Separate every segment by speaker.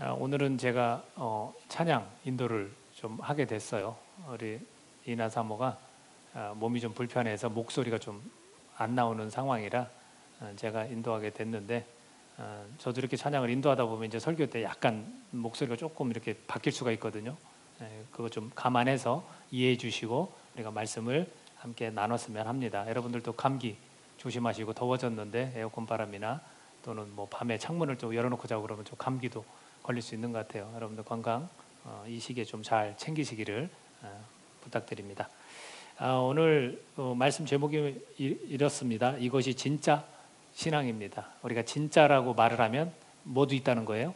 Speaker 1: 오늘은 제가 찬양 인도를 좀 하게 됐어요. 우리 이나 사모가 몸이 좀 불편해서 목소리가 좀 안 나오는 상황이라 제가 인도하게 됐는데, 저도 이렇게 찬양을 인도하다 보면 이제 설교 때 약간 목소리가 조금 이렇게 바뀔 수가 있거든요. 그거 좀 감안해서 이해해 주시고 우리가 말씀을 함께 나눴으면 합니다. 여러분들도 감기 조심하시고, 더워졌는데 에어컨 바람이나 또는 뭐 밤에 창문을 좀 열어놓고 자고 그러면 좀 감기도 걸릴 수 있는 것 같아요. 여러분들 건강 이 시기에 좀 잘 챙기시기를 부탁드립니다. 오늘 말씀 제목이 이렇습니다. 이것이 진짜 신앙입니다. 우리가 진짜라고 말을 하면 뭐도 있다는 거예요?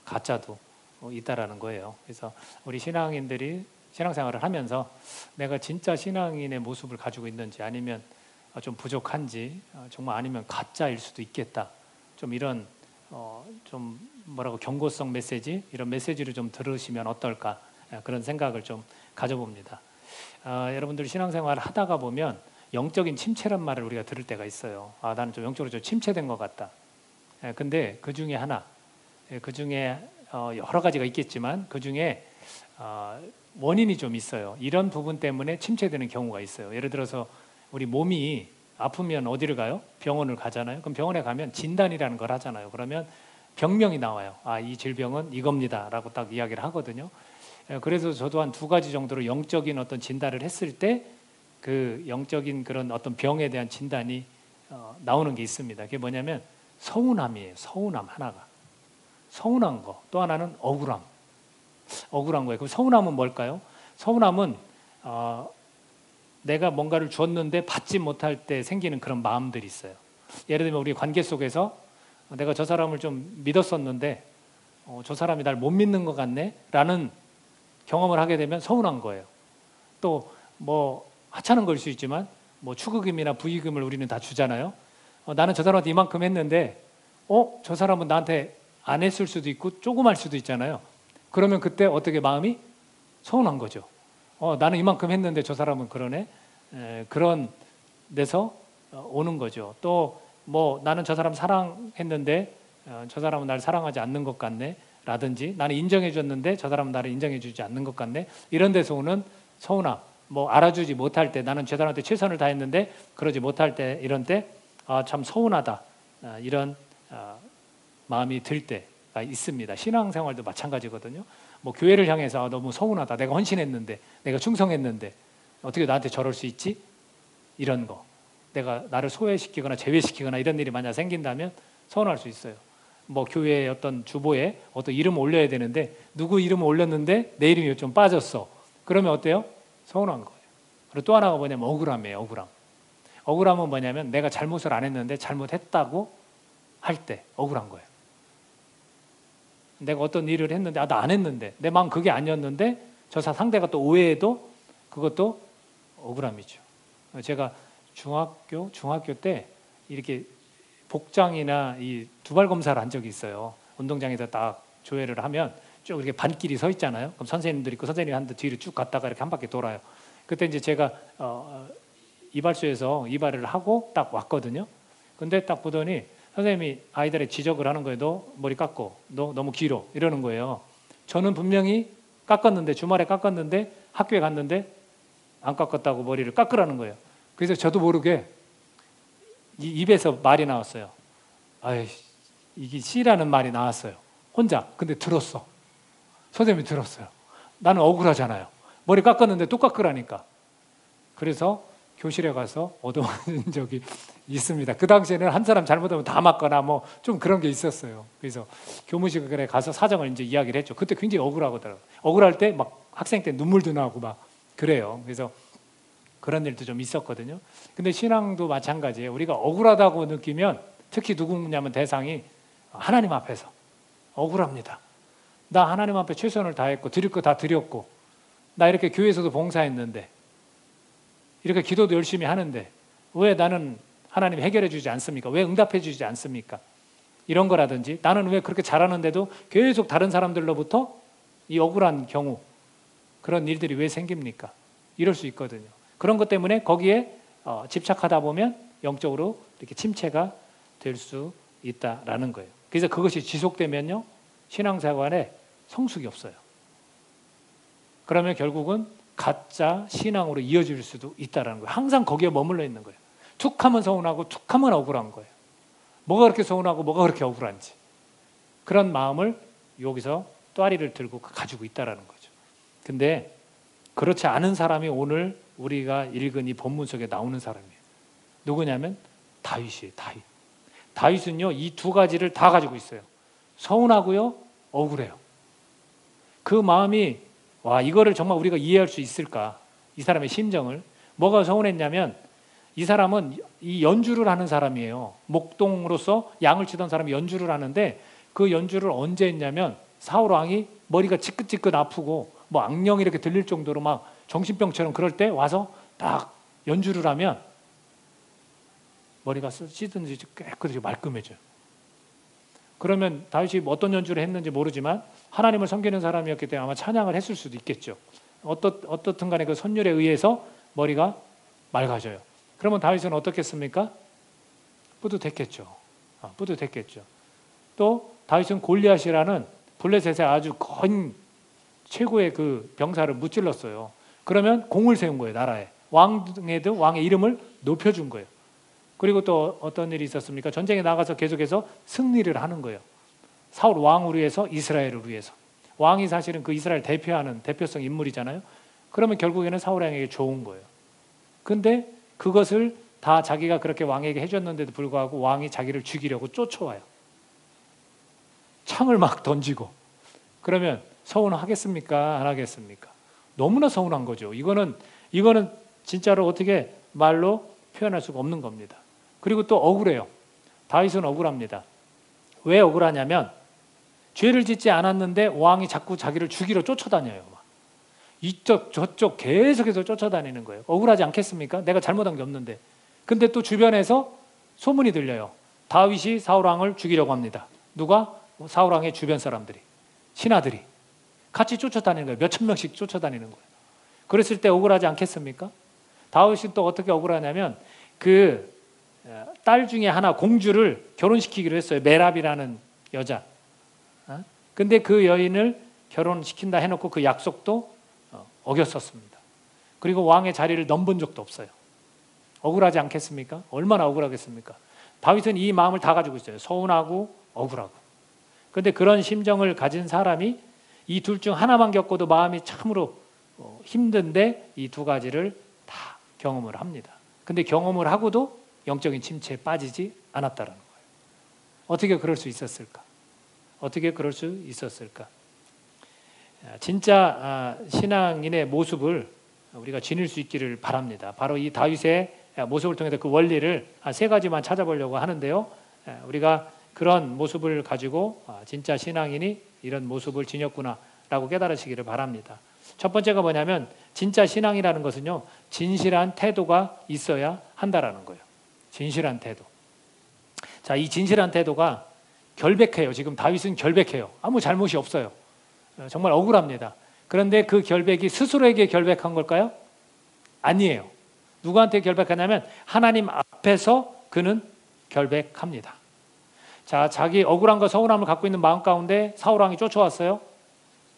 Speaker 1: 가짜도 있다라는 거예요. 그래서 우리 신앙인들이 신앙생활을 하면서 내가 진짜 신앙인의 모습을 가지고 있는지, 아니면 좀 부족한지, 정말 아니면 가짜일 수도 있겠다, 좀 이런 좀 뭐라고 경고성 메시지, 이런 메시지를 좀 들으시면 어떨까, 그런 생각을 좀 가져봅니다. 여러분들 신앙생활을 하다가 보면 영적인 침체란 말을 우리가 들을 때가 있어요. 나는 좀 영적으로 좀 침체된 것 같다. 근데 그 중에 하나, 그 중에 여러 가지가 있겠지만 그 중에 원인이 좀 있어요. 이런 부분 때문에 침체되는 경우가 있어요. 예를 들어서 우리 몸이 아프면 어디를 가요? 병원을 가잖아요. 그럼 병원에 가면 진단이라는 걸 하잖아요. 그러면 병명이 나와요. 이 질병은 이겁니다 라고 딱 이야기를 하거든요. 그래서 저도 한 2가지 정도로 영적인 어떤 진단을 했을 때 그 영적인 그런 어떤 병에 대한 진단이 나오는 게 있습니다. 그게 뭐냐면 서운함이에요. 서운함 하나가. 서운한 거. 또 하나는 억울함. 억울한 거예요. 그럼 서운함은 뭘까요? 서운함은 내가 뭔가를 줬는데 받지 못할 때 생기는 그런 마음들이 있어요. 예를 들면 우리 관계 속에서 내가 저 사람을 좀 믿었었는데 저 사람이 날 못 믿는 것 같네 라는 경험을 하게 되면 서운한 거예요. 또 뭐 하찮은 걸 수 있지만 뭐 축의금이나 부의금을 우리는 다 주잖아요. 나는 저 사람한테 이만큼 했는데 저 사람은 나한테 안 했을 수도 있고 조금 할 수도 있잖아요. 그러면 그때 어떻게 마음이 서운한 거죠. 나는 이만큼 했는데 저 사람은 그러네. 그런 데서 오는 거죠. 또 뭐 나는 저 사람 사랑했는데 저 사람은 나를 사랑하지 않는 것 같네 라든지, 나는 인정해 줬는데 저 사람은 나를 인정해 주지 않는 것 같네, 이런 데서 오는 서운함. 뭐 알아주지 못할 때, 나는 저 사람한테 최선을 다했는데 그러지 못할 때, 이런 때 참 서운하다, 이런 마음이 들 때가 있습니다. 신앙생활도 마찬가지거든요. 뭐 교회를 향해서 너무 서운하다, 내가 헌신했는데, 내가 충성했는데 어떻게 나한테 저럴 수 있지? 이런 거, 내가 나를 소외시키거나 제외시키거나 이런 일이 만약 생긴다면 서운할 수 있어요. 뭐 교회의 어떤 주보에 어떤 이름을 올려야 되는데 누구 이름을 올렸는데 내 이름이 좀 빠졌어. 그러면 어때요? 서운한 거예요. 그리고 또 하나가 뭐냐면 억울함이에요. 억울함. 억울함은 뭐냐면 내가 잘못을 안 했는데 잘못했다고 할 때 억울한 거예요. 내가 어떤 일을 했는데 나 안 했는데, 내 마음 그게 아니었는데 저 상대가 또 오해해도 그것도 억울함이죠. 제가 중학교 때 이렇게 복장이나 이 두발 검사를 한 적이 있어요. 운동장에서 딱 조회를 하면 쭉 이렇게 반길이 서 있잖아요. 그럼 선생님들 있고, 선생님이 한 대 뒤로 쭉 갔다가 이렇게 한 바퀴 돌아요. 그때 이제 제가 이발소에서 이발을 하고 딱 왔거든요. 근데 딱 보더니 선생님이 아이들의 지적을 하는 거예요. 너 머리 깎고, 너 너무 길어, 이러는 거예요. 저는 분명히 깎았는데, 주말에 깎았는데 학교에 갔는데 안 깎았다고 머리를 깎으라는 거예요. 그래서 저도 모르게 입에서 말이 나왔어요. 이게 씨라는 말이 나왔어요. 혼자. 근데 들었어. 선생님이 들었어요. 나는 억울하잖아요. 머리 깎았는데 또 깎으라니까. 그래서 교실에 가서 얻어맞은 적이 있습니다. 그 당시에는 한 사람 잘못하면 다 맞거나 뭐 좀 그런 게 있었어요. 그래서 교무실에 가서 사정을 이제 이야기를 했죠. 그때 굉장히 억울하더라고요. 억울할 때 막 학생 때 눈물도 나고 막 그래요. 그래서 그런 일도 좀 있었거든요. 근데 신앙도 마찬가지예요. 우리가 억울하다고 느끼면, 특히 누구냐면 대상이 하나님 앞에서 억울합니다. 나 하나님 앞에 최선을 다했고 드릴 거 다 드렸고, 나 이렇게 교회에서도 봉사했는데, 이렇게 기도도 열심히 하는데 왜 나는 하나님이 해결해 주지 않습니까? 왜 응답해 주지 않습니까? 이런 거라든지, 나는 왜 그렇게 잘하는데도 계속 다른 사람들로부터 이 억울한 경우, 그런 일들이 왜 생깁니까? 이럴 수 있거든요. 그런 것 때문에 거기에 집착하다 보면 영적으로 이렇게 침체가 될 수 있다라는 거예요. 그래서 그것이 지속되면요, 신앙생활에 성숙이 없어요. 그러면 결국은 가짜 신앙으로 이어질 수도 있다는 거예요. 항상 거기에 머물러 있는 거예요. 툭하면 서운하고 툭하면 억울한 거예요. 뭐가 그렇게 서운하고 뭐가 그렇게 억울한지. 그런 마음을 여기서 또아리를 들고 가지고 있다는 거죠. 근데 그렇지 않은 사람이 오늘 우리가 읽은 이 본문 속에 나오는 사람이에요. 누구냐면 다윗이에요. 다윗은요, 이 두 가지를 다 가지고 있어요. 서운하고요, 억울해요. 그 마음이, 와, 이거를 정말 우리가 이해할 수 있을까? 이 사람의 심정을. 뭐가 서운했냐면 이 사람은 이 연주를 하는 사람이에요. 목동으로서 양을 치던 사람이 연주를 하는데 그 연주를 언제 했냐면 사울 왕이 머리가 찌끗찌끗 아프고 뭐 악령이 이렇게 들릴 정도로 막 정신병처럼 그럴 때 와서 딱 연주를 하면 머리가 씻든지 깨끗이 말끔해져요. 그러면 다윗이 어떤 연주를 했는지 모르지만 하나님을 섬기는 사람이었기 때문에 아마 찬양을 했을 수도 있겠죠. 어떻든 간에 그 선율에 의해서 머리가 맑아져요. 그러면 다윗은 어떻겠습니까? 뿌듯했겠죠. 뿌듯했겠죠. 또 다윗은 골리앗이라는 블레셋의 아주 건 최고의 그 병사를 무찔렀어요. 그러면 공을 세운 거예요. 나라에. 왕의 이름을 높여준 거예요. 그리고 또 어떤 일이 있었습니까? 전쟁에 나가서 계속해서 승리를 하는 거예요. 사울 왕을 위해서, 이스라엘을 위해서. 왕이 사실은 그 이스라엘 대표하는 대표성 인물이잖아요. 그러면 결국에는 사울 왕에게 좋은 거예요. 근데 그것을 다 자기가 그렇게 왕에게 해줬는데도 불구하고 왕이 자기를 죽이려고 쫓아와요. 창을 막 던지고. 그러면 서운하겠습니까? 안 하겠습니까? 너무나 서운한 거죠. 이거는 진짜로 어떻게 말로 표현할 수가 없는 겁니다. 그리고 또 억울해요. 다윗은 억울합니다. 왜 억울하냐면 죄를 짓지 않았는데 왕이 자꾸 자기를 죽이러 쫓아다녀요. 이쪽 저쪽 계속해서 쫓아다니는 거예요. 억울하지 않겠습니까? 내가 잘못한 게 없는데. 근데 또 주변에서 소문이 들려요. 다윗이 사울왕을 죽이려고 합니다. 누가? 사울왕의 주변 사람들이, 신하들이 같이 쫓아다니는 거예요. 몇천 명씩 쫓아다니는 거예요. 그랬을 때 억울하지 않겠습니까? 다윗이 또 어떻게 억울하냐면 그 딸 중에 하나 공주를 결혼시키기로 했어요. 메랍이라는 여자. 근데 그 여인을 결혼시킨다 해놓고 그 약속도 어겼었습니다. 그리고 왕의 자리를 넘본 적도 없어요. 억울하지 않겠습니까? 얼마나 억울하겠습니까? 다윗은 이 마음을 다 가지고 있어요. 서운하고 억울하고. 그런데 그런 심정을 가진 사람이 이 둘 중 하나만 겪어도 마음이 참으로 힘든데 이 두 가지를 다 경험을 합니다. 근데 경험을 하고도 영적인 침체에 빠지지 않았다는 거예요. 어떻게 그럴 수 있었을까? 어떻게 그럴 수 있었을까? 진짜 신앙인의 모습을 우리가 지닐 수 있기를 바랍니다. 바로 이 다윗의 모습을 통해서 그 원리를 세 가지만 찾아보려고 하는데요. 우리가 그런 모습을 가지고 진짜 신앙인이 이런 모습을 지녔구나라고 깨달으시기를 바랍니다. 첫 번째가 뭐냐면 진짜 신앙이라는 것은요, 진실한 태도가 있어야 한다라는 거예요. 진실한 태도. 자, 이 진실한 태도가 결백해요. 지금 다윗은 결백해요. 아무 잘못이 없어요. 정말 억울합니다. 그런데 그 결백이 스스로에게 결백한 걸까요? 아니에요. 누구한테 결백하냐면 하나님 앞에서 그는 결백합니다. 자, 자기 억울한 거 서운함을 갖고 있는 마음 가운데 사울 왕이 쫓아왔어요.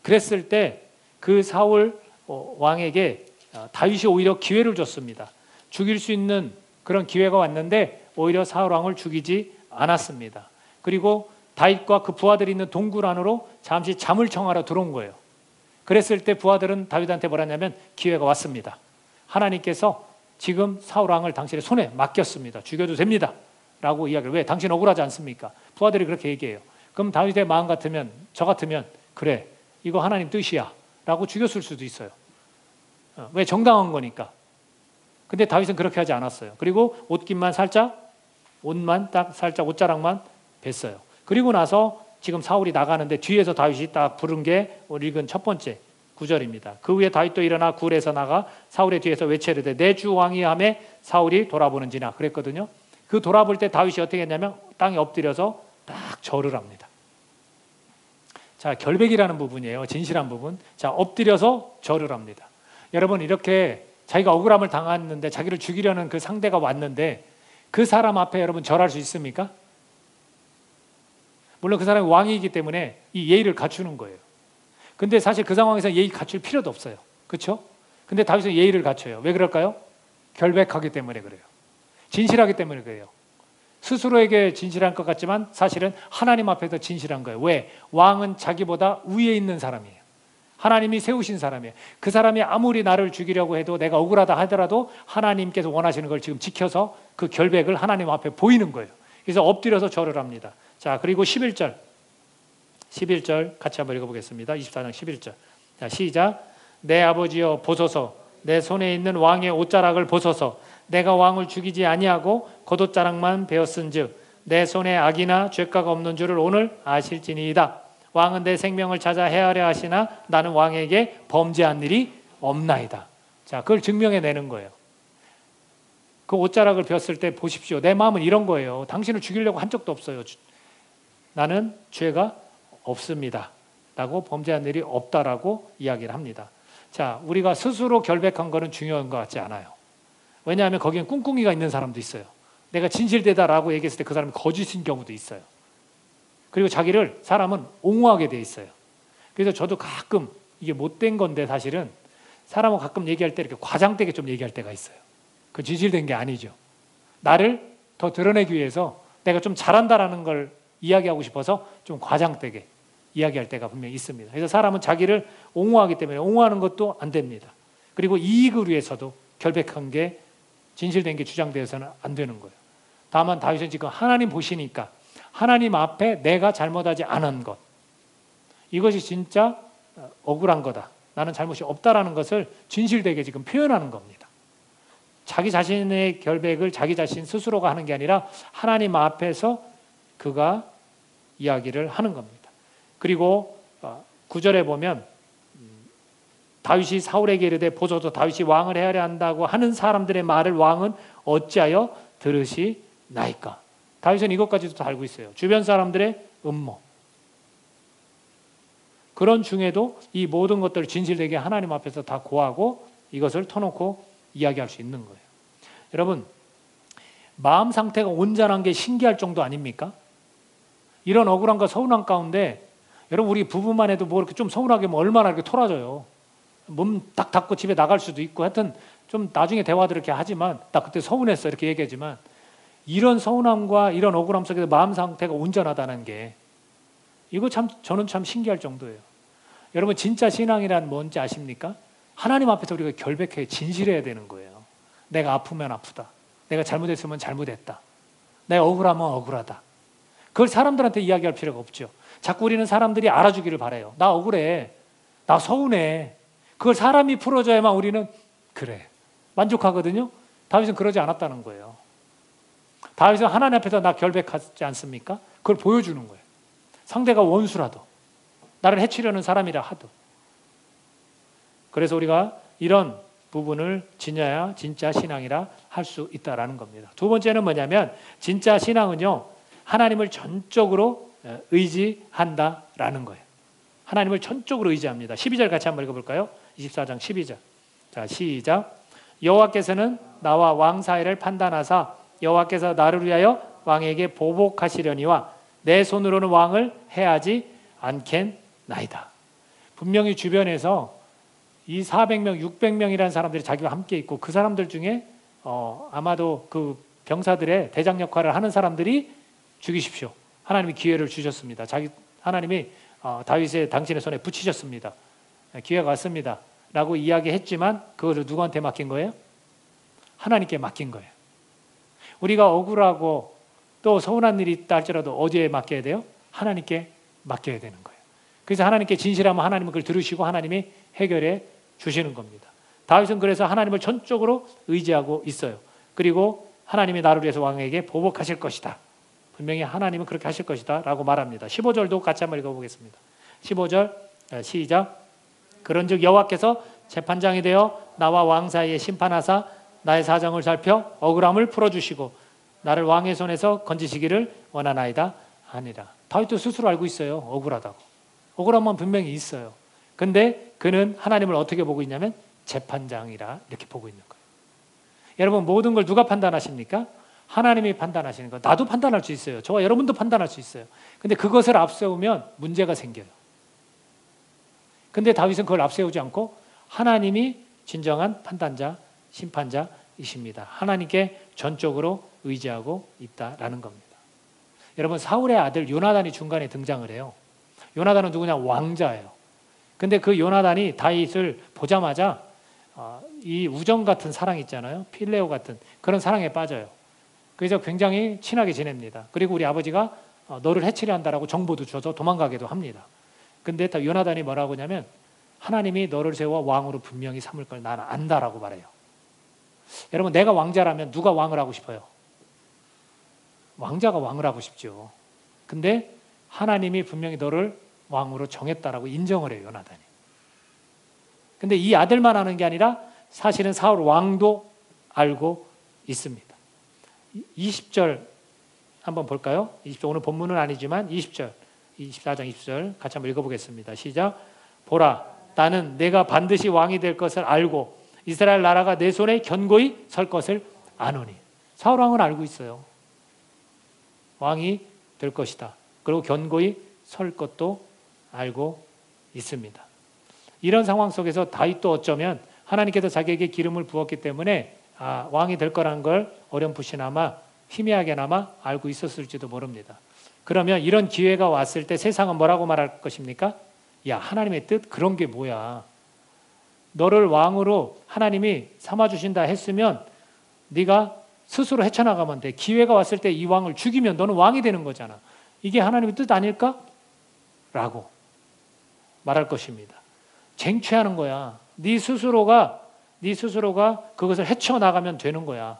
Speaker 1: 그랬을 때 그 사울 왕에게 다윗이 오히려 기회를 줬습니다. 죽일 수 있는 그런 기회가 왔는데 오히려 사울 왕을 죽이지 않았습니다. 그리고 다윗과 그 부하들이 있는 동굴 안으로 잠시 잠을 청하러 들어온 거예요. 그랬을 때 부하들은 다윗한테 뭐라냐면 기회가 왔습니다. 하나님께서 지금 사울 왕을 당신의 손에 맡겼습니다. 죽여도 됩니다. 라고 이야기를. 왜? 당신 억울하지 않습니까? 부하들이 그렇게 얘기해요. 그럼 다윗의 마음 같으면, 저 같으면 그래, 이거 하나님 뜻이야 라고 죽였을 수도 있어요. 왜? 정당한 거니까. 근데 다윗은 그렇게 하지 않았어요. 그리고 옷깃만 살짝, 옷자락만 뱄어요. 그리고 나서 지금 사울이 나가는데 뒤에서 다윗이 딱 부른 게 오늘 읽은 첫 번째 구절입니다. 그 후에 다윗도 일어나 굴에서 나가 사울의 뒤에서 외치르되 내 주 왕이 하매 사울이 돌아보는지나 그랬거든요. 그 돌아볼 때 다윗이 어떻게 했냐면 땅에 엎드려서 딱 절을 합니다. 자, 결백이라는 부분이에요. 진실한 부분. 자, 엎드려서 절을 합니다. 여러분, 이렇게 자기가 억울함을 당했는데 자기를 죽이려는 그 상대가 왔는데 그 사람 앞에 여러분 절할 수 있습니까? 물론 그 사람이 왕이기 때문에 이 예의를 갖추는 거예요. 근데 사실 그 상황에서 예의 갖출 필요도 없어요. 그렇죠? 근데 다윗은 예의를 갖춰요. 왜 그럴까요? 결백하기 때문에 그래요. 진실하기 때문에 그래요. 스스로에게 진실한 것 같지만 사실은 하나님 앞에서 진실한 거예요. 왜? 왕은 자기보다 위에 있는 사람이에요. 하나님이 세우신 사람이에요. 그 사람이 아무리 나를 죽이려고 해도 내가 억울하다 하더라도 하나님께서 원하시는 걸 지금 지켜서 그 결백을 하나님 앞에 보이는 거예요. 그래서 엎드려서 절을 합니다. 자, 그리고 11절 같이 한번 읽어보겠습니다. 24장 11절. 자, 시작. 내 아버지여 보소서, 내 손에 있는 왕의 옷자락을 보소서. 내가 왕을 죽이지 아니하고 겉옷자락만 베었은즉 내 손에 악이나 죄가가 없는 줄을 오늘 아실지니이다. 왕은 내 생명을 찾아 해하려 하시나 나는 왕에게 범죄한 일이 없나이다. 자, 그걸 증명해내는 거예요. 그 옷자락을 베었을 때 보십시오. 내 마음은 이런 거예요. 당신을 죽이려고 한 적도 없어요. 나는 죄가 없습니다. 라고 범죄한 일이 없다라고 이야기를 합니다. 자, 우리가 스스로 결백한 거는 중요한 것 같지 않아요. 왜냐하면 거기엔 꿍꿍이가 있는 사람도 있어요. 내가 진실되다라고 얘기했을 때 그 사람이 거짓인 경우도 있어요. 그리고 자기를 사람은 옹호하게 돼 있어요. 그래서 저도 가끔 이게 못된 건데 사실은 사람하고 가끔 얘기할 때 이렇게 과장되게 좀 얘기할 때가 있어요. 그 진실된 게 아니죠. 나를 더 드러내기 위해서 내가 좀 잘한다라는 걸 이야기하고 싶어서 좀 과장되게 이야기할 때가 분명히 있습니다. 그래서 사람은 자기를 옹호하기 때문에 옹호하는 것도 안 됩니다. 그리고 이익을 위해서도 결백한 게 진실된 게 주장되어서는 안 되는 거예요. 다만 다윗은 지금 하나님 보시니까 하나님 앞에 내가 잘못하지 않은 것, 이것이 진짜 억울한 거다. 나는 잘못이 없다라는 것을 진실되게 지금 표현하는 겁니다. 자기 자신의 결백을 자기 자신 스스로가 하는 게 아니라 하나님 앞에서 그가 이야기를 하는 겁니다. 그리고 9절에 보면 다윗이 사울에게 이르되 보소서 다윗이 왕을 해하려 한다고 하는 사람들의 말을 왕은 어찌하여 들으시나이까. 다윗은 이것까지도 다 알고 있어요. 주변 사람들의 음모. 그런 중에도 이 모든 것들을 진실되게 하나님 앞에서 다 고하고 이것을 터놓고 이야기할 수 있는 거예요. 여러분, 마음 상태가 온전한 게 신기할 정도 아닙니까? 이런 억울함과 서운함 가운데 여러분 우리 부부만 해도 뭐 이렇게 좀 서운하게 뭐 얼마나 이렇게 토라져요. 몸 딱 닫고 집에 나갈 수도 있고 하여튼 좀 나중에 대화들 이렇게 하지만 나 그때 서운했어 이렇게 얘기하지만 이런 서운함과 이런 억울함 속에서 마음 상태가 온전하다는 게 이거 참 저는 참 신기할 정도예요. 여러분 진짜 신앙이란 뭔지 아십니까? 하나님 앞에서 우리가 결백해 진실해야 되는 거예요. 내가 아프면 아프다. 내가 잘못했으면 잘못했다. 내가 억울하면 억울하다. 그걸 사람들한테 이야기할 필요가 없죠. 자꾸 우리는 사람들이 알아주기를 바라요. 나 억울해. 나 서운해. 그걸 사람이 풀어줘야만 우리는 그래. 만족하거든요. 다윗은 그러지 않았다는 거예요. 다윗은 하나님 앞에서 나 결백하지 않습니까? 그걸 보여주는 거예요. 상대가 원수라도 나를 해치려는 사람이라 하도. 그래서 우리가 이런 부분을 지녀야 진짜 신앙이라 할 수 있다라는 겁니다. 두 번째는 뭐냐면 진짜 신앙은요. 하나님을 전적으로 의지한다라는 거예요. 하나님을 전적으로 의지합니다. 12절 같이 한번 읽어볼까요? 24장 12절. 자, 시작. 여호와께서는 나와 왕 사이를 판단하사 여호와께서 나를 위하여 왕에게 보복하시려니와 내 손으로는 왕을 해하지 않겠나이다. 분명히 주변에서 이 400명, 600명이라는 사람들이 자기와 함께 있고 그 사람들 중에 아마도 그 병사들의 대장 역할을 하는 사람들이 죽이십시오. 하나님이 기회를 주셨습니다. 하나님이 다윗의 당신의 손에 붙이셨습니다. 기회가 왔습니다. 라고 이야기했지만 그것을 누구한테 맡긴 거예요? 하나님께 맡긴 거예요. 우리가 억울하고 또 서운한 일이 있다 할지라도 어디에 맡겨야 돼요? 하나님께 맡겨야 되는 거예요. 그래서 하나님께 진실하면 하나님은 그걸 들으시고 하나님이 해결해 주시는 겁니다. 다윗은 그래서 하나님을 전적으로 의지하고 있어요. 그리고 하나님이 나를 위해서 왕에게 보복하실 것이다. 분명히 하나님은 그렇게 하실 것이다 라고 말합니다. 15절도 같이 한번 읽어보겠습니다. 15절 시작. 그런즉 여호와께서 재판장이 되어 나와 왕 사이에 심판하사 나의 사정을 살펴 억울함을 풀어주시고 나를 왕의 손에서 건지시기를 원하나이다 하니라. 다윗도 스스로 알고 있어요. 억울하다고. 억울함은 분명히 있어요. 근데 그는 하나님을 어떻게 보고 있냐면 재판장이라 이렇게 보고 있는 거예요. 여러분 모든 걸 누가 판단하십니까? 하나님이 판단하시는 거. 나도 판단할 수 있어요. 저와 여러분도 판단할 수 있어요. 근데 그것을 앞세우면 문제가 생겨요. 근데 다윗은 그걸 앞세우지 않고 하나님이 진정한 판단자, 심판자이십니다. 하나님께 전적으로 의지하고 있다라는 겁니다. 여러분, 사울의 아들 요나단이 중간에 등장을 해요. 요나단은 누구냐? 왕자예요. 근데 그 요나단이 다윗을 보자마자 이 우정 같은 사랑 있잖아요. 필레오 같은 그런 사랑에 빠져요. 그래서 굉장히 친하게 지냅니다. 그리고 우리 아버지가 너를 해치려 한다라고 정보도 줘서 도망가기도 합니다. 근데 요나단이 뭐라고 하냐면 하나님이 너를 세워 왕으로 분명히 삼을 걸 나는 안다라고 말해요. 여러분, 내가 왕자라면 누가 왕을 하고 싶어요? 왕자가 왕을 하고 싶죠. 근데 하나님이 분명히 너를 왕으로 정했다라고 인정을 해요, 요나단이. 근데 이 아들만 아는 게 아니라 사실은 사울 왕도 알고 있습니다. 20절 한번 볼까요? 20절, 오늘 본문은 아니지만 20절, 24장 20절 같이 한번 읽어보겠습니다. 시작. 보라, 나는 내가 반드시 왕이 될 것을 알고 이스라엘 나라가 내 손에 견고히 설 것을 아노니. 사울 왕은 알고 있어요. 왕이 될 것이다. 그리고 견고히 설 것도 알고 있습니다. 이런 상황 속에서 다윗도 어쩌면 하나님께서 자기에게 기름을 부었기 때문에 왕이 될 거라는 걸 어렴풋이나마 희미하게나마 알고 있었을지도 모릅니다. 그러면 이런 기회가 왔을 때 세상은 뭐라고 말할 것입니까? 야, 하나님의 뜻? 그런 게 뭐야? 너를 왕으로 하나님이 삼아주신다 했으면 네가 스스로 헤쳐나가면 돼. 기회가 왔을 때 이 왕을 죽이면 너는 왕이 되는 거잖아. 이게 하나님의 뜻 아닐까? 라고 말할 것입니다. 쟁취하는 거야. 네 스스로가 그것을 헤쳐나가면 되는 거야.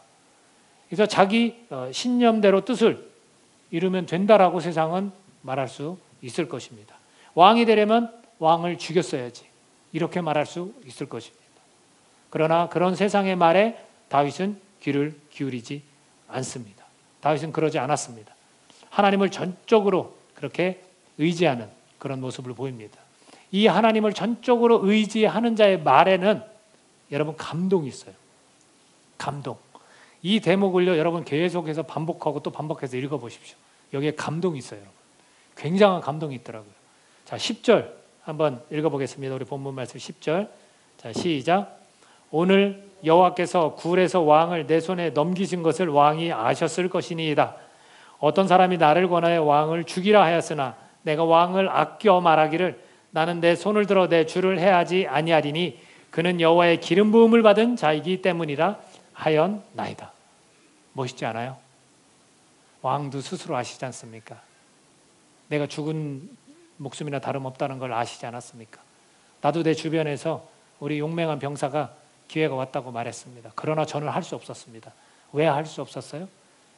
Speaker 1: 그래서 자기 신념대로 뜻을 이루면 된다라고 세상은 말할 수 있을 것입니다. 왕이 되려면 왕을 죽였어야지. 이렇게 말할 수 있을 것입니다. 그러나 그런 세상의 말에 다윗은 귀를 기울이지 않습니다. 다윗은 그러지 않았습니다. 하나님을 전적으로 그렇게 의지하는 그런 모습을 보입니다. 이 하나님을 전적으로 의지하는 자의 말에는 여러분 감동이 있어요. 감동. 이 대목을요, 여러분 계속해서 반복하고 또 반복해서 읽어보십시오. 여기에 감동이 있어요, 여러분. 굉장한 감동이 있더라고요. 자, 10절 한번 읽어보겠습니다. 우리 본문 말씀 10절. 자, 시작. 오늘 여호와께서 굴에서 왕을 내 손에 넘기신 것을 왕이 아셨을 것이니이다. 어떤 사람이 나를 권하여 왕을 죽이라 하였으나 내가 왕을 아껴 말하기를 나는 내 손을 들어 내 주를 해하지 아니하리니 그는 여호와의 기름 부음을 받은 자이기 때문이라 하였나이다. 멋있지 않아요? 왕도 스스로 아시지 않습니까? 내가 죽은 목숨이나 다름없다는 걸 아시지 않았습니까? 나도 내 주변에서 우리 용맹한 병사가 기회가 왔다고 말했습니다. 그러나 저는 할 수 없었습니다. 왜 할 수 없었어요?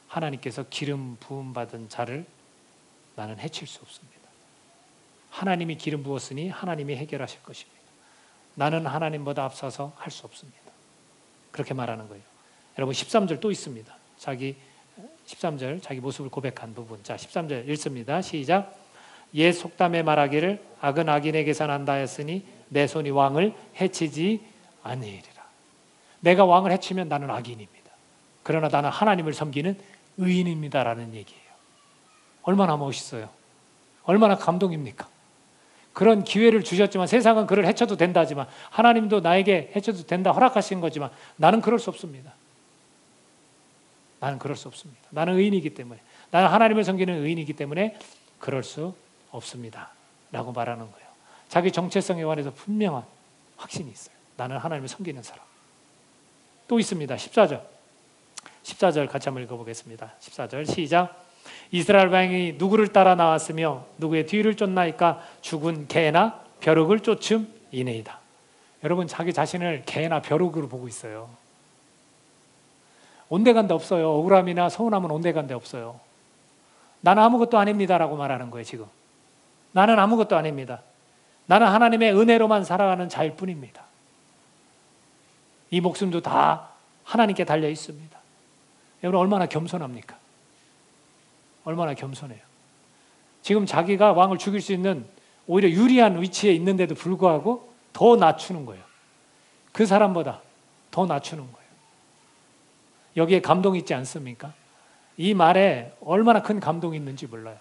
Speaker 1: 하나님께서 기름 부음 받은 자를 나는 해칠 수 없습니다. 하나님이 기름 부었으니 하나님이 해결하실 것입니다. 나는 하나님보다 앞서서 할 수 없습니다. 그렇게 말하는 거예요. 여러분 13절 또 있습니다. 13절 자기 모습을 고백한 부분. 자, 13절 읽습니다. 시작. 옛 속담에 말하기를 악은 악인에게서 난다 했으니 내 손이 왕을 해치지 아니리라. 내가 왕을 해치면 나는 악인입니다. 그러나 나는 하나님을 섬기는 의인입니다라는 얘기예요. 얼마나 멋있어요. 얼마나 감동입니까? 그런 기회를 주셨지만 세상은 그를 해쳐도 된다 하지만 하나님도 나에게 해쳐도 된다 허락하신 거지만 나는 그럴 수 없습니다. 나는 그럴 수 없습니다. 나는 의인이기 때문에, 나는 하나님을 섬기는 의인이기 때문에 그럴 수 없습니다 라고 말하는 거예요. 자기 정체성에 관해서 분명한 확신이 있어요. 나는 하나님을 섬기는 사람. 또 있습니다. 14절 같이 한번 읽어보겠습니다. 14절 시작. 이스라엘 왕이 누구를 따라 나왔으며 누구의 뒤를 쫓나이까? 죽은 개나 벼룩을 쫓음이니이다. 여러분 자기 자신을 개나 벼룩으로 보고 있어요. 온데간데 없어요. 억울함이나 서운함은 온데간데 없어요. 나는 아무것도 아닙니다라고 말하는 거예요. 지금 나는 아무것도 아닙니다. 나는 하나님의 은혜로만 살아가는 자일 뿐입니다. 이 목숨도 다 하나님께 달려 있습니다. 여러분 얼마나 겸손합니까? 얼마나 겸손해요. 지금 자기가 왕을 죽일 수 있는 오히려 유리한 위치에 있는데도 불구하고 더 낮추는 거예요. 그 사람보다 더 낮추는 거예요. 여기에 감동이 있지 않습니까? 이 말에 얼마나 큰 감동이 있는지 몰라요.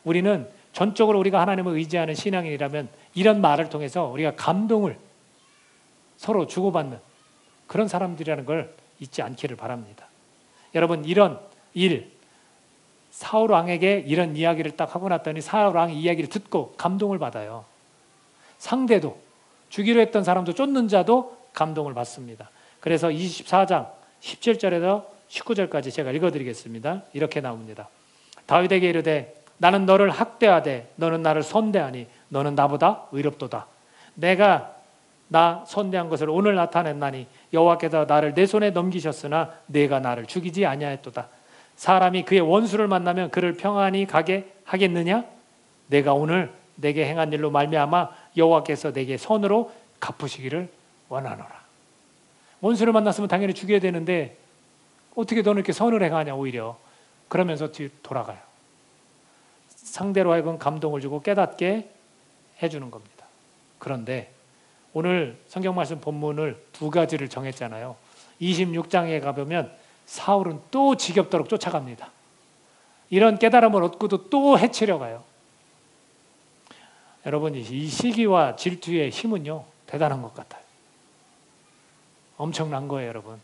Speaker 1: 우리는 전적으로 우리가 하나님을 의지하는 신앙인이라면 이런 말을 통해서 우리가 감동을 서로 주고받는 그런 사람들이라는 걸 잊지 않기를 바랍니다. 여러분, 이런 일, 사울 왕에게 이런 이야기를 딱 하고 났더니 사울 왕이 이야기를 듣고 감동을 받아요. 상대도, 죽이려 했던 사람도, 쫓는 자도 감동을 받습니다. 그래서 24장 17절에서 19절까지 제가 읽어드리겠습니다. 이렇게 나옵니다. 다윗에게 이르되 나는 너를 학대하되 너는 나를 선대하니 너는 나보다 의롭도다. 내가 나 선대한 것을 오늘 나타냈나니 여호와께서 나를 내 손에 넘기셨으나 내가 나를 죽이지 아니하였도다. 사람이 그의 원수를 만나면 그를 평안히 가게 하겠느냐? 내가 오늘 내게 행한 일로 말미암아 여호와께서 내게 선으로 갚으시기를 원하노라. 원수를 만났으면 당연히 죽여야 되는데 어떻게 너는 이렇게 선을 행하냐 오히려. 그러면서 돌아가요. 상대로 하여금 감동을 주고 깨닫게 해주는 겁니다. 그런데 오늘 성경 말씀 본문을 두 가지를 정했잖아요. 26장에 가보면 사울은 또 지겹도록 쫓아갑니다. 이런 깨달음을 얻고도 또 해치려 가요. 여러분, 이 시기와 질투의 힘은요 대단한 것 같아요. 엄청난 거예요, 여러분.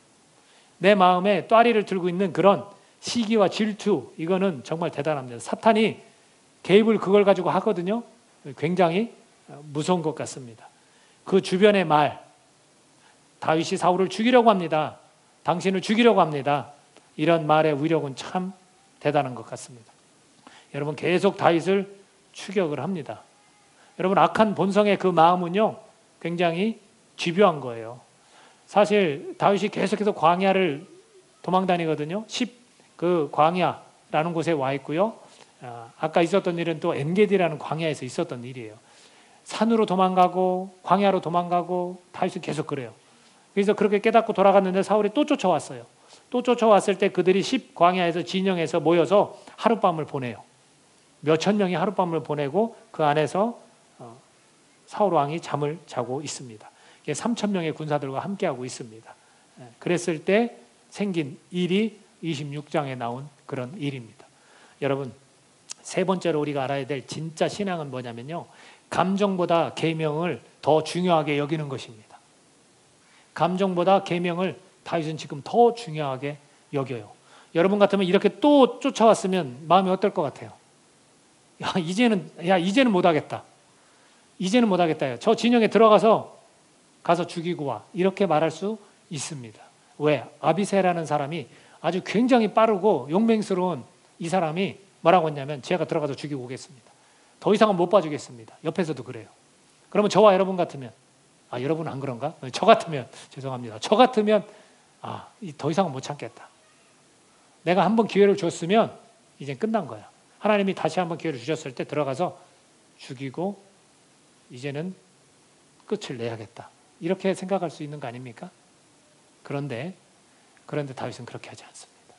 Speaker 1: 내 마음에 또아리를 들고 있는 그런 시기와 질투, 이거는 정말 대단합니다. 사탄이 개입을 그걸 가지고 하거든요. 굉장히 무서운 것 같습니다. 그 주변의 말, 다윗이 사울을 죽이려고 합니다. 당신을 죽이려고 합니다. 이런 말의 위력은 참 대단한 것 같습니다. 여러분, 계속 다윗을 추격을 합니다. 여러분, 악한 본성의 그 마음은요 굉장히 집요한 거예요. 사실 다윗이 계속해서 광야를 도망다니거든요. 그 광야라는 곳에 와 있고요. 아까 있었던 일은 또 엔게디라는 광야에서 있었던 일이에요. 산으로 도망가고 광야로 도망가고 다윗이 계속 그래요. 그래서 그렇게 깨닫고 돌아갔는데 사울이 또 쫓아왔어요. 또 쫓아왔을 때 그들이 광야에서 진영에서 모여서 하룻밤을 보내요. 몇천 명이 하룻밤을 보내고 그 안에서 사울 왕이 잠을 자고 있습니다. 3천 명의 군사들과 함께하고 있습니다. 그랬을 때 생긴 일이 26장에 나온 그런 일입니다. 여러분, 세 번째로 우리가 알아야 될 진짜 신앙은 뭐냐면요, 감정보다 계명을 더 중요하게 여기는 것입니다. 감정보다 계명을 다윗은 지금 더 중요하게 여겨요. 여러분 같으면 이렇게 또 쫓아왔으면 마음이 어떨 것 같아요? 이제는 못하겠다. 이제는 못하겠다. 저 진영에 가서 죽이고 와. 이렇게 말할 수 있습니다. 왜? 아비새라는 사람이 아주 굉장히 빠르고 용맹스러운 이 사람이 뭐라고 했냐면 제가 들어가서 죽이고 오겠습니다. 더 이상은 못 봐주겠습니다. 옆에서도 그래요. 그러면 저와 여러분 같으면 여러분 안 그런가? 저 같으면 죄송합니다. 저 같으면 더 이상은 못 참겠다. 내가 한번 기회를 줬으면 이제 끝난 거야. 하나님이 다시 한번 기회를 주셨을 때 들어가서 죽이고 이제는 끝을 내야겠다. 이렇게 생각할 수 있는 거 아닙니까? 그런데 다윗은 그렇게 하지 않습니다.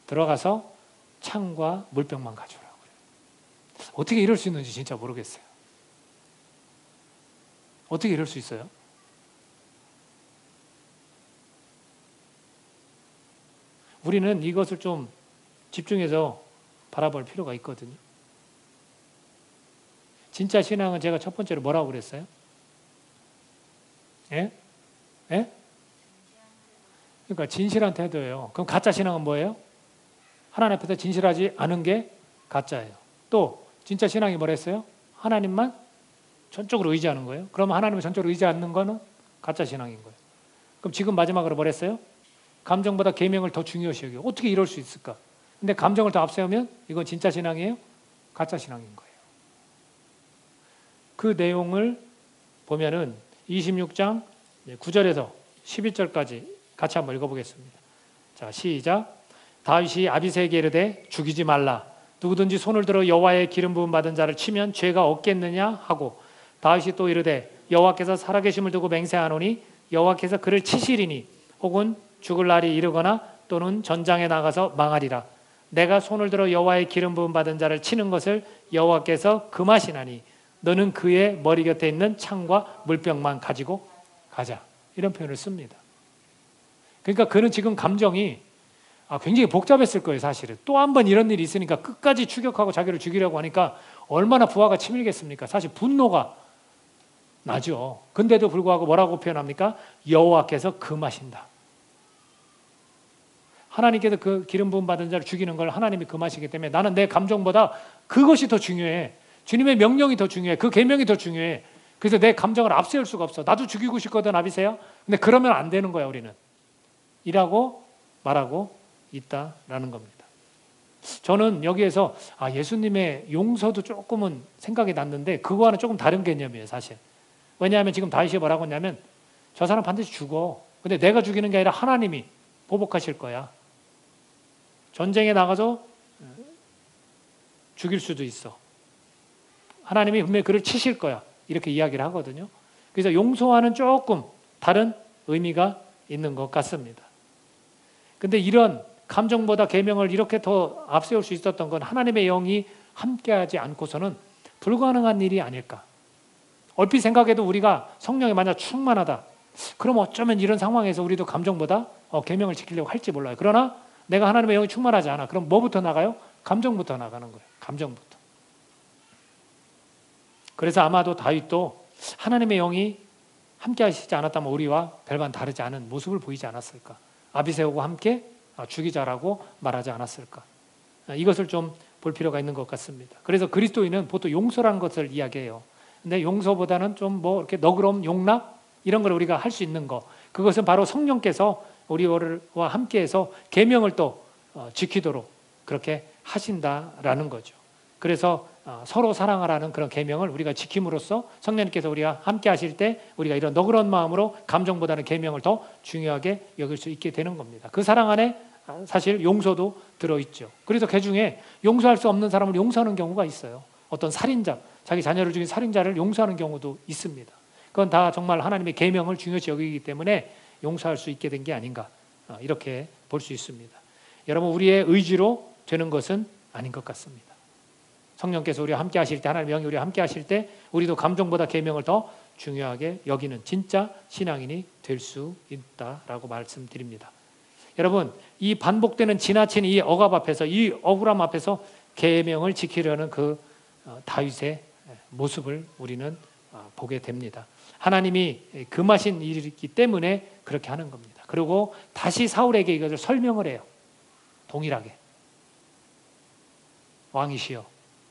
Speaker 1: 들어가서 창과 물병만 가져오라고 그래요. 어떻게 이럴 수 있는지 진짜 모르겠어요. 어떻게 이럴 수 있어요? 우리는 이것을 좀 집중해서 바라볼 필요가 있거든요. 진짜 신앙은 제가 첫 번째로 뭐라고 그랬어요? 예? 그러니까 진실한 태도예요. 그럼 가짜 신앙은 뭐예요? 하나님 앞에서 진실하지 않은 게 가짜예요. 또 진짜 신앙이 뭐랬어요? 하나님만 전적으로 의지하는 거예요. 그러면 하나님을 전적으로 의지 않는 거는 가짜 신앙인 거예요. 그럼 지금 마지막으로 뭐랬어요? 감정보다 계명을 더 중요시 여겨요. 어떻게 이럴 수 있을까? 근데 감정을 더 앞세우면 이건 진짜 신앙이에요? 가짜 신앙인 거예요. 그 내용을 보면은 26장 9절에서 12절까지 같이 한번 읽어보겠습니다. 자, 시작. 다윗이 아비새에게 이르되 죽이지 말라. 누구든지 손을 들어 여호와의 기름 부음 받은 자를 치면 죄가 없겠느냐 하고, 다윗이 또 이르되 여호와께서 살아계심을 두고 맹세하노니 여호와께서 그를 치시리니 혹은 죽을 날이 이르거나 또는 전장에 나가서 망하리라. 내가 손을 들어 여호와의 기름 부음 받은 자를 치는 것을 여호와께서 금하시나니 너는 그의 머리 곁에 있는 창과 물병만 가지고 가자. 이런 표현을 씁니다. 그러니까 그는 지금 감정이 굉장히 복잡했을 거예요, 사실은. 또 한 번 이런 일이 있으니까 끝까지 추격하고 자기를 죽이려고 하니까 얼마나 부하가 치밀겠습니까? 사실 분노가 나죠. 근데도 불구하고 뭐라고 표현합니까? 여호와께서 금하신다. 하나님께서 그 기름 부음 받은 자를 죽이는 걸 하나님이 금하시기 때문에 나는 내 감정보다 그것이 더 중요해. 주님의 명령이 더 중요해. 그 계명이 더 중요해. 그래서 내 감정을 앞세울 수가 없어. 나도 죽이고 싶거든, 아비세요. 근데 그러면 안 되는 거야, 우리는. 이라고 말하고 있다라는 겁니다. 저는 여기에서 예수님의 용서도 조금은 생각이 났는데 그거와는 조금 다른 개념이에요, 사실. 왜냐하면 지금 다윗이 뭐라고 했냐면 저 사람 반드시 죽어. 근데 내가 죽이는 게 아니라 하나님이 보복하실 거야. 전쟁에 나가서 죽일 수도 있어. 하나님이 분명히 그를 치실 거야. 이렇게 이야기를 하거든요. 그래서 용서와는 조금 다른 의미가 있는 것 같습니다. 근데 이런 감정보다 계명을 이렇게 더 앞세울 수 있었던 건 하나님의 영이 함께하지 않고서는 불가능한 일이 아닐까. 얼핏 생각해도 우리가 성령이 만약 충만하다. 그럼 어쩌면 이런 상황에서 우리도 감정보다 계명을 지키려고 할지 몰라요. 그러나 내가 하나님의 영이 충만하지 않아. 그럼 뭐부터 나가요? 감정부터 나가는 거예요. 감정부터. 그래서 아마도 다윗도 하나님의 영이 함께 하시지 않았다면 우리와 별반 다르지 않은 모습을 보이지 않았을까? 아비새하고 함께 죽이자라고 말하지 않았을까? 이것을 좀 볼 필요가 있는 것 같습니다. 그래서 그리스도인은 보통 용서라는 것을 이야기해요. 근데 용서보다는 좀 이렇게 너그러움, 용납 이런 걸 우리가 할 수 있는 거. 그것은 바로 성령께서 우리와 함께해서 계명을 또 지키도록 그렇게 하신다라는 거죠. 그래서 서로 사랑하라는 그런 계명을 우리가 지킴으로써 성령님께서 우리가 함께 하실 때 우리가 이런 너그러운 마음으로 감정보다는 계명을 더 중요하게 여길 수 있게 되는 겁니다. 그 사랑 안에 사실 용서도 들어있죠. 그래서 그 중에 용서할 수 없는 사람을 용서하는 경우가 있어요. 어떤 살인자, 자기 자녀를 죽인 살인자를 용서하는 경우도 있습니다. 그건 다 정말 하나님의 계명을 중요시 여기기 때문에 용서할 수 있게 된 게 아닌가 이렇게 볼 수 있습니다. 여러분 우리의 의지로 되는 것은 아닌 것 같습니다. 성령께서 우리와 함께 하실 때 하나님의 영이 우리와 함께 하실 때 우리도 감정보다 계명을 더 중요하게 여기는 진짜 신앙인이 될 수 있다라고 말씀드립니다. 여러분 이 반복되는 지나친 이 억압 앞에서 이 억울함 앞에서 계명을 지키려는 그 다윗의 모습을 우리는 보게 됩니다. 하나님이 금하신 일이기 때문에 그렇게 하는 겁니다. 그리고 다시 사울에게 이것을 설명을 해요. 동일하게. 왕이시여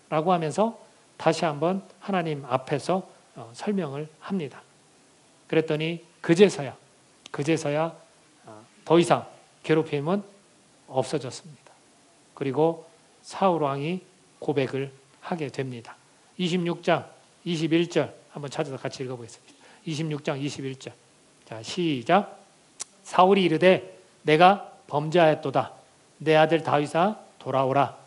Speaker 1: 라고 하면서 다시 한번 하나님 앞에서 설명을 합니다. 그랬더니 그제서야 더 이상 괴롭힘은 없어졌습니다. 그리고 사울 왕이 고백을 하게 됩니다. 26장 21절 한번 찾아서 같이 읽어보겠습니다. 26장 21절. 자, 시작. 사울이 이르되 내가 범죄하였도다. 내 아들 다윗아 돌아오라.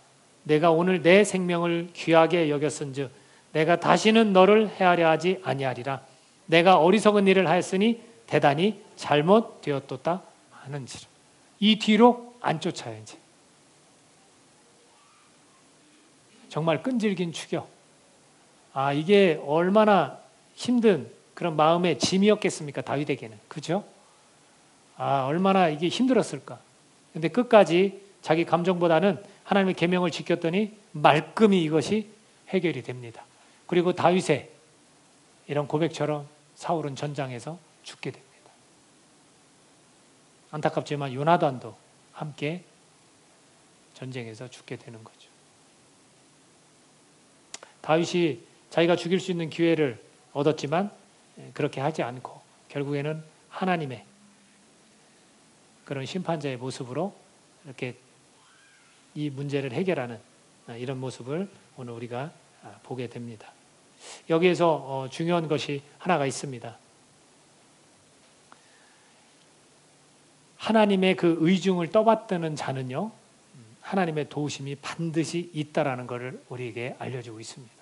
Speaker 1: 내가 오늘 내 생명을 귀하게 여겼은즉 내가 다시는 너를 해하려 하지 아니하리라. 내가 어리석은 일을 하였으니 대단히 잘못되었도다 하는지라. 이 뒤로 안 쫓아요. 이제 정말 끈질긴 추격. 이게 얼마나 힘든 그런 마음의 짐이었겠습니까? 다윗에게는. 그죠? 얼마나 이게 힘들었을까? 근데 끝까지 자기 감정보다는 하나님의 계명을 지켰더니 말끔히 이것이 해결이 됩니다. 그리고 다윗의 이런 고백처럼 사울은 전장에서 죽게 됩니다. 안타깝지만 요나단도 함께 전쟁에서 죽게 되는 거죠. 다윗이 자기가 죽일 수 있는 기회를 얻었지만 그렇게 하지 않고 결국에는 하나님의 그런 심판자의 모습으로 이렇게 이 문제를 해결하는 이런 모습을 오늘 우리가 보게 됩니다. 여기에서 중요한 것이 하나가 있습니다. 하나님의 그 의중을 떠받드는 자는요, 하나님의 도우심이 반드시 있다라는 것을 우리에게 알려주고 있습니다.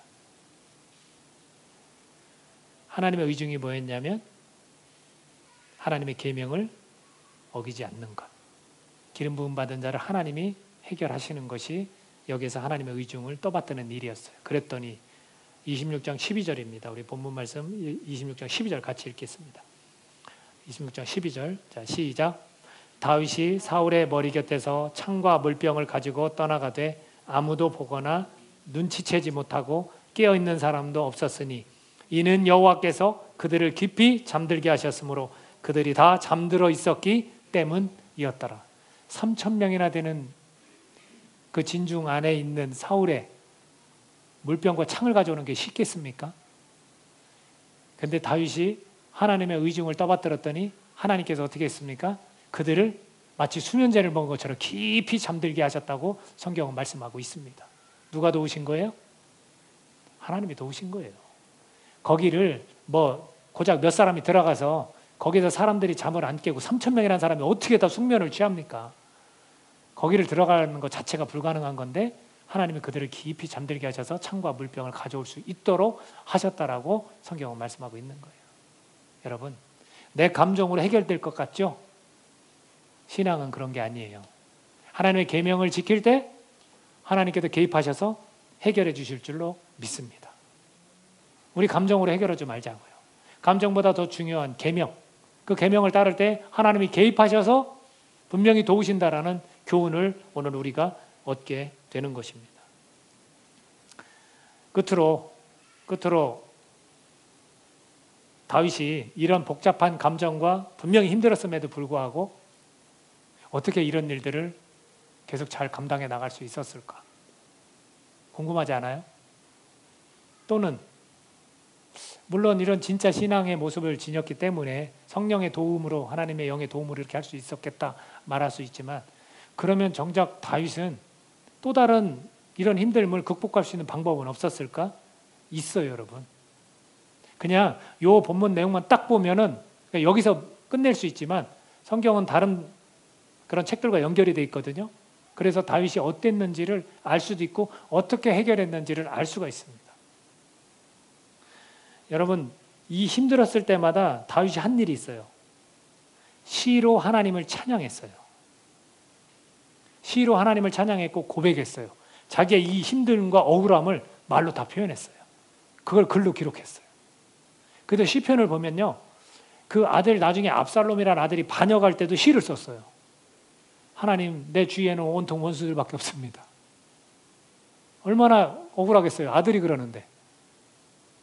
Speaker 1: 하나님의 의중이 뭐였냐면 하나님의 계명을 어기지 않는 것. 기름 부음 받은 자를 하나님이 해결하시는 것이 여기에서 하나님의 의중을 떠받드는 일이었어요. 그랬더니 26장 12절입니다. 우리 본문 말씀 26장 12절 같이 읽겠습니다. 26장 12절. 자, 시작. 다윗이 사울의 머리 곁에서 창과 물병을 가지고 떠나가되 아무도 보거나 눈치채지 못하고 깨어있는 사람도 없었으니 이는 여호와께서 그들을 깊이 잠들게 하셨으므로 그들이 다 잠들어 있었기 때문이었더라. 3,000명이나 되는 그 진중 안에 있는 사울의 물병과 창을 가져오는 게 쉽겠습니까? 근데 다윗이 하나님의 의중을 떠받들었더니 하나님께서 어떻게 했습니까? 그들을 마치 수면제를 먹은 것처럼 깊이 잠들게 하셨다고 성경은 말씀하고 있습니다. 누가 도우신 거예요? 하나님이 도우신 거예요. 거기를 고작 몇 사람이 들어가서 거기서 사람들이 잠을 안 깨고 3,000명이라는 사람이 어떻게 다 숙면을 취합니까? 거기를 들어가는 것 자체가 불가능한 건데 하나님이 그들을 깊이 잠들게 하셔서 창과 물병을 가져올 수 있도록 하셨다라고 성경은 말씀하고 있는 거예요. 여러분, 내 감정으로 해결될 것 같죠? 신앙은 그런 게 아니에요. 하나님의 계명을 지킬 때 하나님께서 개입하셔서 해결해 주실 줄로 믿습니다. 우리 감정으로 해결하지 말자고요. 감정보다 더 중요한 계명, 그 계명을 따를 때 하나님이 개입하셔서 분명히 도우신다라는 교훈을 오늘 우리가 얻게 되는 것입니다. 끝으로 다윗이 이런 복잡한 감정과 분명히 힘들었음에도 불구하고 어떻게 이런 일들을 계속 잘 감당해 나갈 수 있었을까? 궁금하지 않아요? 또는 물론 이런 진짜 신앙의 모습을 지녔기 때문에 성령의 도움으로 하나님의 영의 도움으로 이렇게 할 수 있었겠다 말할 수 있지만 그러면 정작 다윗은 또 다른 이런 힘듦을 극복할 수 있는 방법은 없었을까? 있어요, 여러분. 그냥 요 본문 내용만 딱 보면은 여기서 끝낼 수 있지만 성경은 다른 그런 책들과 연결이 돼 있거든요. 그래서 다윗이 어땠는지를 알 수도 있고 어떻게 해결했는지를 알 수가 있습니다. 여러분, 이 힘들었을 때마다 다윗이 한 일이 있어요. 시로 하나님을 찬양했어요. 시로 하나님을 찬양했고 고백했어요. 자기의 이 힘듦과 억울함을 말로 다 표현했어요. 그걸 글로 기록했어요. 그래서 시편을 보면요, 그 아들 나중에 압살롬이라는 아들이 반역할 때도 시를 썼어요. 하나님, 내 주위에는 온통 원수들밖에 없습니다. 얼마나 억울하겠어요. 아들이 그러는데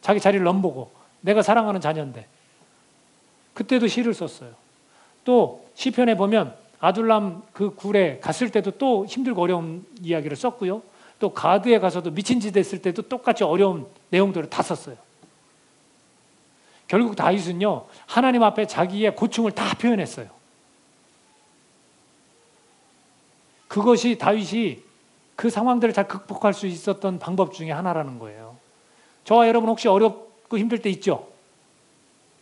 Speaker 1: 자기 자리를 넘보고 내가 사랑하는 자녀인데 그때도 시를 썼어요. 또 시편에 보면 아둘람 그 굴에 갔을 때도 또 힘들고 어려운 이야기를 썼고요. 또 가드에 가서도 미친 짓 했을 때도 똑같이 어려운 내용들을 다 썼어요. 결국 다윗은요, 하나님 앞에 자기의 고충을 다 표현했어요. 그것이 다윗이 그 상황들을 잘 극복할 수 있었던 방법 중에 하나라는 거예요. 저와 여러분 혹시 어렵고 힘들 때 있죠?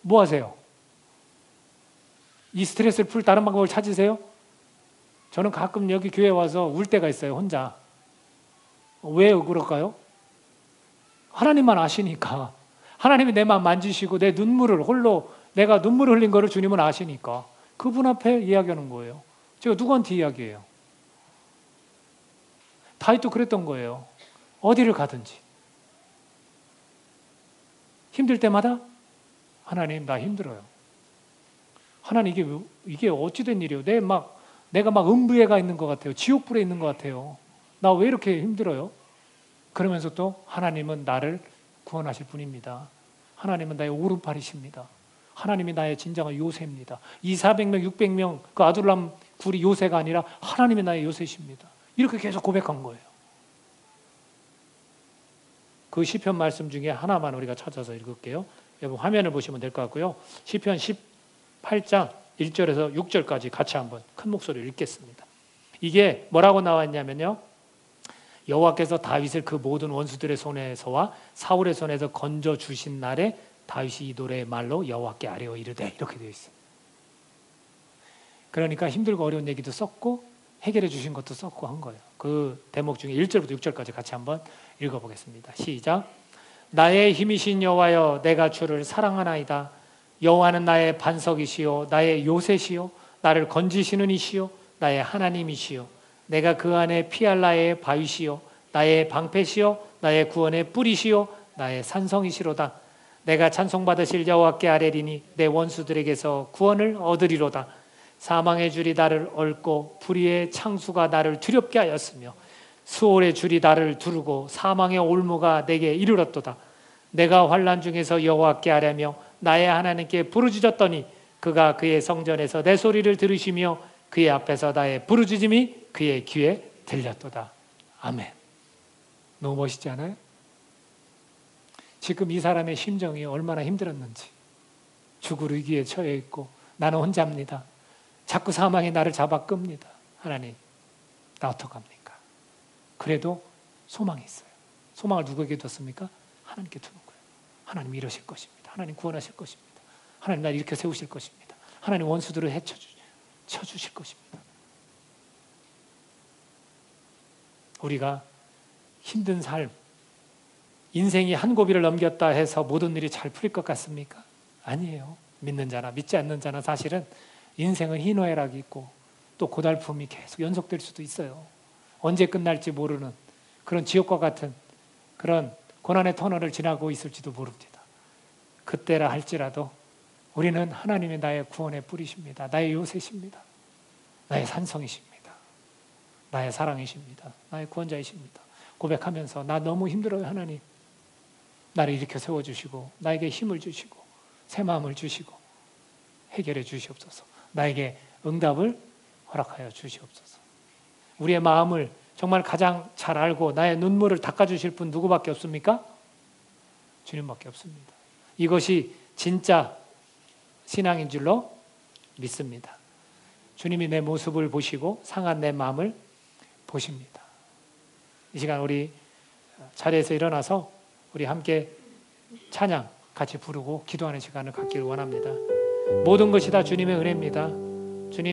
Speaker 1: 뭐 하세요? 이 스트레스를 풀 다른 방법을 찾으세요? 저는 가끔 여기 교회 와서 울 때가 있어요, 혼자. 왜 그럴까요? 하나님만 아시니까. 하나님이 내 마음 만지시고 내 눈물을 홀로 내가 눈물을 흘린 거를 주님은 아시니까 그분 앞에 이야기하는 거예요. 제가 누구한테 이야기해요? 다윗도 그랬던 거예요. 어디를 가든지 힘들 때마다 하나님, 나 힘들어요. 하나님, 이게 어찌된 일이에요? 내가 막 음부에 가 있는 것 같아요. 지옥불에 있는 것 같아요. 나 왜 이렇게 힘들어요? 그러면서 또 하나님은 나를 구원하실 분입니다. 하나님은 나의 오른팔이십니다. 하나님이 나의 진정한 요새입니다. 400명, 600명 그 아둘람 굴이 요새가 아니라 하나님이 나의 요새십니다. 이렇게 계속 고백한 거예요. 그 시편 말씀 중에 하나만 우리가 찾아서 읽을게요. 여러분 화면을 보시면 될 것 같고요. 시편 18장 1절에서 6절까지 같이 한번 큰 목소리로 읽겠습니다. 이게 뭐라고 나왔냐면요, 여호와께서 다윗을 그 모든 원수들의 손에서와 사울의 손에서 건져 주신 날에 다윗이 이 노래의 말로 여호와께 아뢰어 이르되, 이렇게 되어 있어요. 그러니까 힘들고 어려운 얘기도 썼고 해결해 주신 것도 썼고 한 거예요. 그 대목 중에 1절부터 6절까지 같이 한번 읽어보겠습니다. 시작. 나의 힘이신 여호와여, 내가 주를 사랑하나이다. 여호와는 나의 반석이시요 나의 요새시요 나를 건지시는 이시요 나의 하나님이시요 내가 그 안에 피할 나의 바위시요 나의 방패시요 나의 구원의 뿌리시요 나의 산성이시로다. 내가 찬송받으실 여호와께 아뢰리니 내 원수들에게서 구원을 얻으리로다. 사망의 줄이 나를 얽고 불의의 창수가 나를 두렵게 하였으며 수월의 줄이 나를 두르고 사망의 올무가 내게 이르렀도다. 내가 환난 중에서 여호와께 아뢰며 나의 하나님께 부르짖었더니 그가 그의 성전에서 내 소리를 들으시며 그의 앞에서 나의 부르짖음이 그의 귀에 들렸도다. 아멘. 너무 멋있지 않아요? 지금 이 사람의 심정이 얼마나 힘들었는지. 죽을 위기에 처해 있고 나는 혼자입니다. 자꾸 사망이 나를 잡아 끕니다. 하나님, 나 어떡합니까? 그래도 소망이 있어요. 소망을 누구에게 뒀습니까? 하나님께 두는 거예요. 하나님 이러실 것입니다. 하나님 구원하실 것입니다. 하나님 날 이렇게 세우실 것입니다. 하나님 원수들을 쳐주실 것입니다. 우리가 힘든 삶, 인생이 한 고비를 넘겼다 해서 모든 일이 잘 풀릴 것 같습니까? 아니에요. 믿는 자나 믿지 않는 자나 사실은 인생은 희노애락이 있고 또 고달픔이 계속 연속될 수도 있어요. 언제 끝날지 모르는 그런 지옥과 같은 그런 고난의 터널을 지나고 있을지도 모릅니다. 그때라 할지라도 우리는 하나님이 나의 구원의 뿌리십니다. 나의 요새십니다. 나의 산성이십니다. 나의 사랑이십니다. 나의 구원자이십니다. 고백하면서 나 너무 힘들어요 하나님. 나를 일으켜 세워주시고 나에게 힘을 주시고 새 마음을 주시고 해결해 주시옵소서. 나에게 응답을 허락하여 주시옵소서. 우리의 마음을 정말 가장 잘 알고 나의 눈물을 닦아주실 분 누구밖에 없습니까? 주님밖에 없습니다. 이것이 진짜 신앙인 줄로 믿습니다. 주님이 내 모습을 보시고 상한 내 마음을 보십니다. 이 시간 우리 자리에서 일어나서 우리 함께 찬양 같이 부르고 기도하는 시간을 갖기를 원합니다. 모든 것이 다 주님의 은혜입니다. 주님